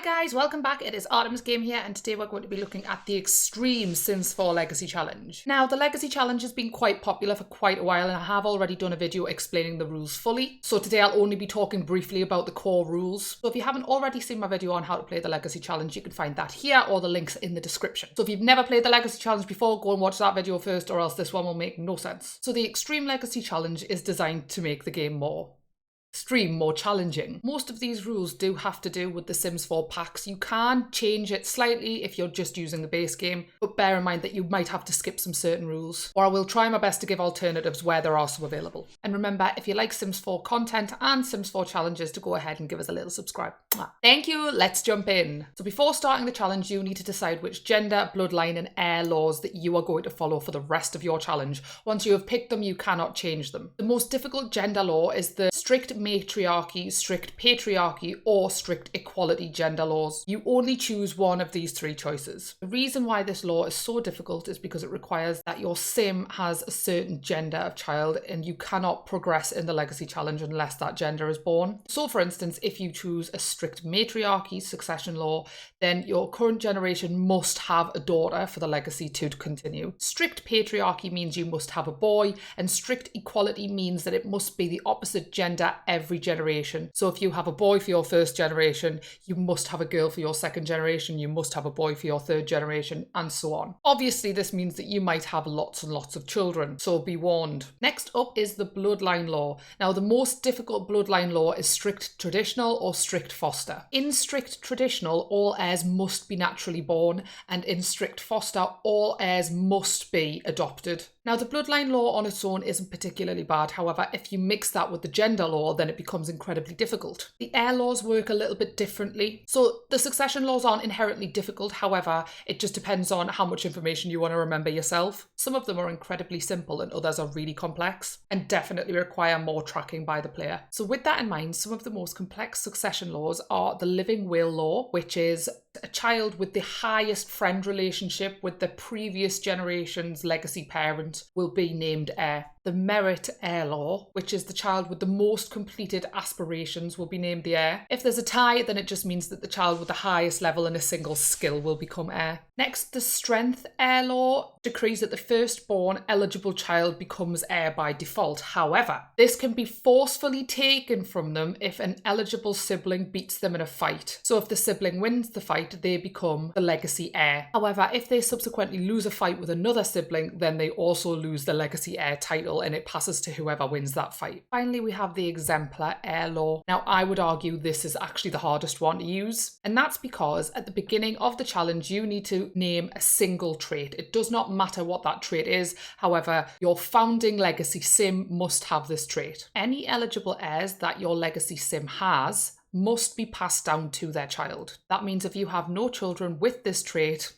guys, welcome back. It is Artemis Game here, and today we're going to be looking at the Extreme Sims 4 Legacy Challenge. Now, the Legacy Challenge has been quite popular for quite a while, and I have already done a video explaining the rules fully. So today I'll only be talking briefly about the core rules. So if you haven't already seen my video on how to play the Legacy Challenge, you can find that here or the links in the description. So if you've never played the Legacy Challenge before, go and watch that video first, or else this one will make no sense. So the Extreme Legacy Challenge is designed to make the game more extreme, more challenging. Most of these rules do have to do with the Sims 4 packs. You can change it slightly if you're just using the base game, but bear in mind that you might have to skip some certain rules, or I will try my best to give alternatives where there are some available. And remember, if you like Sims 4 content and Sims 4 challenges, to go ahead and give us a little subscribe. Thank you, let's jump in. So before starting the challenge, you need to decide which gender, bloodline and heir laws that you are going to follow for the rest of your challenge. Once you have picked them, you cannot change them. The most difficult gender law is the strict matriarchy, strict patriarchy, or strict equality gender laws. You only choose one of these three choices. The reason why this law is so difficult is because it requires that your sim has a certain gender of child, and you cannot progress in the Legacy Challenge unless that gender is born. So for instance, if you choose a strict matriarchy succession law, then your current generation must have a daughter for the legacy to continue. Strict patriarchy means you must have a boy, and strict equality means that it must be the opposite gender every generation. So if you have a boy for your first generation, you must have a girl for your second generation, you must have a boy for your third generation, and so on. Obviously, this means that you might have lots and lots of children, so be warned. Next up is the bloodline law. Now, the most difficult bloodline law is strict traditional or strict foster. In strict traditional, all heirs must be naturally born, and in strict foster, all heirs must be adopted. Now, the bloodline law on its own isn't particularly bad. However, if you mix that with the gender law, then it becomes incredibly difficult. The heir laws work a little bit differently. So the succession laws aren't inherently difficult. However, it just depends on how much information you want to remember yourself. Some of them are incredibly simple and others are really complex and definitely require more tracking by the player. So with that in mind, some of the most complex succession laws are the living will law, which is a child with the highest friend relationship with the previous generation's legacy parent will be named heir. The merit heir law, which is the child with the most completed aspirations, will be named the heir. If there's a tie, then it just means that the child with the highest level in a single skill will become heir. Next, the strength heir law decrees that the firstborn eligible child becomes heir by default. However, this can be forcefully taken from them if an eligible sibling beats them in a fight. So if the sibling wins the fight, they become the legacy heir. However, if they subsequently lose a fight with another sibling, then they also lose the legacy heir title, and it passes to whoever wins that fight. Finally, we have the exemplar heir law. Now, I would argue this is actually the hardest one to use, and that's because at the beginning of the challenge, you need to name a single trait. It does not matter what that trait is. However, your founding legacy sim must have this trait. Any eligible heirs that your legacy sim has must be passed down to their child. That means if you have no children with this trait,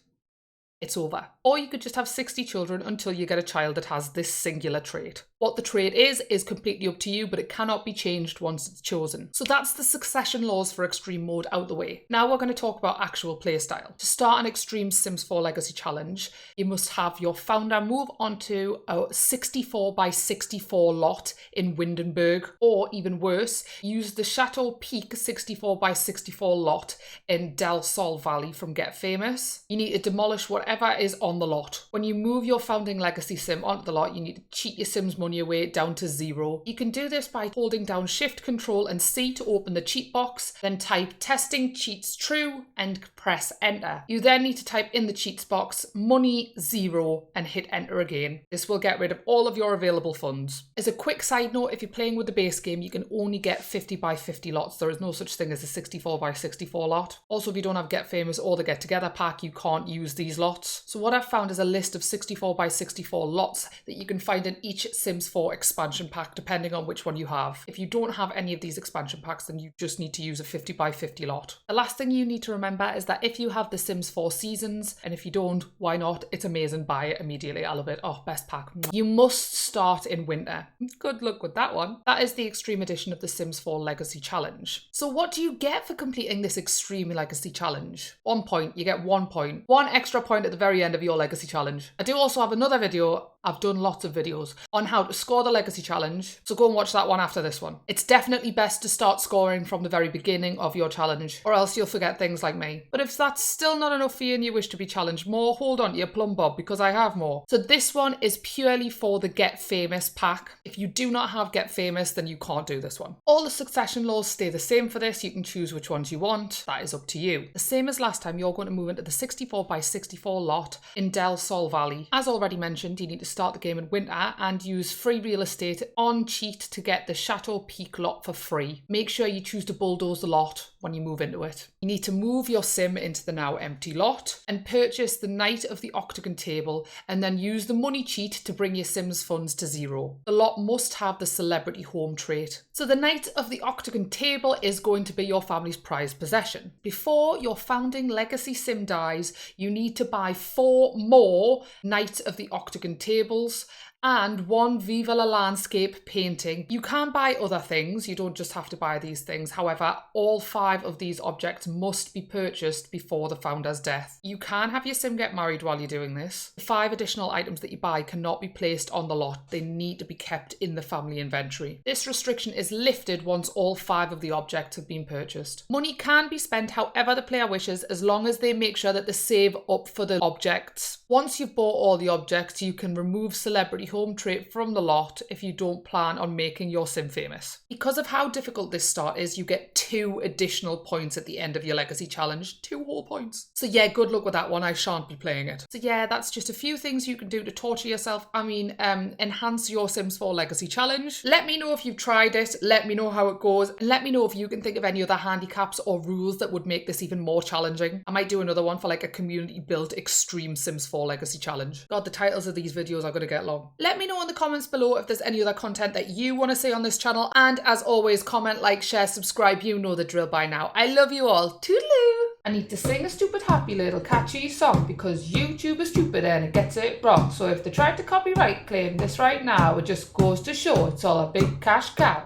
it's over. Or you could just have 60 children until you get a child that has this singular trait. What the trait is completely up to you, but it cannot be changed once it's chosen. So that's the succession laws for extreme mode out the way. Now we're going to talk about actual playstyle. To start an extreme Sims 4 Legacy Challenge, you must have your founder move onto a 64 by 64 lot in Windenburg, or even worse, use the Chateau Peak 64 by 64 lot in Del Sol Valley from Get Famous. You need to demolish whatever is on the lot. When you move your founding legacy sim onto the lot, you need to cheat your sim's money away down to 0. You can do this by holding down Shift, Control and C to open the cheat box, then type testing cheats true and press enter. You then need to type in the cheats box money 0 and hit enter again. This will get rid of all of your available funds. As a quick side note, if you're playing with the base game, you can only get 50 by 50 lots. There is no such thing as a 64 by 64 lot. Also, if you don't have Get Famous or the Get Together pack, you can't use these lots. So what I've found is a list of 64 by 64 lots that you can find in each Sims 4 expansion pack, depending on which one you have. If you don't have any of these expansion packs, then you just need to use a 50 by 50 lot. The last thing you need to remember is that if you have the Sims 4 seasons, and if you don't, why not? It's amazing. Buy it immediately. I love it. Oh, best pack. You must start in winter. Good luck with that one. That is the extreme edition of the Sims 4 Legacy Challenge. So what do you get for completing this extreme Legacy Challenge? 1 point. You get 1 point. 1 extra point at the very end of your Legacy Challenge. I do also have another video I've done lots of videos on how to score the Legacy Challenge, so go and watch that one after this one. It's definitely best to start scoring from the very beginning of your challenge, or else you'll forget things like me. But if that's still not enough for you and you wish to be challenged more, hold on to your plum bob, because I have more. So this one is purely for the Get Famous pack. If you do not have Get Famous, then you can't do this one. All the succession laws stay the same for this. You can choose which ones you want. That is up to you. The same as last time, you're going to move into the 64x64 lot in Del Sol Valley. As already mentioned, you need to start the game in winter and use free real estate on cheat to get the Chateau Peak lot for free. Make sure you choose to bulldoze the lot when you move into it. You need to move your sim into the now empty lot and purchase the Knight of the Octagon table, and then use the money cheat to bring your sim's funds to 0. The lot must have the celebrity home trait. So the Knight of the Octagon table is going to be your family's prized possession. Before your founding legacy sim dies, you need to buy 4 more Knight of the Octagon tables and 1 Viva la Landscape painting. You can buy other things, you don't just have to buy these things. However, all 5 of these objects must be purchased before the founder's death. You can have your sim get married while you're doing this. The 5 additional items that you buy cannot be placed on the lot. They need to be kept in the family inventory. This restriction is lifted once all 5 of the objects have been purchased. Money can be spent however the player wishes, as long as they make sure that they save up for the objects. Once you've bought all the objects, you can remove celebrity home trait from the lot if you don't plan on making your sim famous. Because of how difficult this start is, you get 2 additional points at the end of your legacy challenge. 2 whole points. So yeah, good luck with that one. I shan't be playing it. So yeah, that's just a few things you can do to torture yourself. Enhance your Sims 4 legacy challenge. Let me know if you've tried it. Let me know how it goes. And let me know if you can think of any other handicaps or rules that would make this even more challenging. I might do another one for like a community built extreme Sims 4 legacy challenge. God, the titles of these videos are going to get long. Let me know in the comments below if there's any other content that you want to see on this channel. And as always, comment, like, share, subscribe. You know the drill by now. I love you all. Toodaloo! I need to sing a stupid happy little catchy song because YouTube is stupid and it gets it wrong. So if they tried to copyright claim this right now, it just goes to show it's all a big cash cow.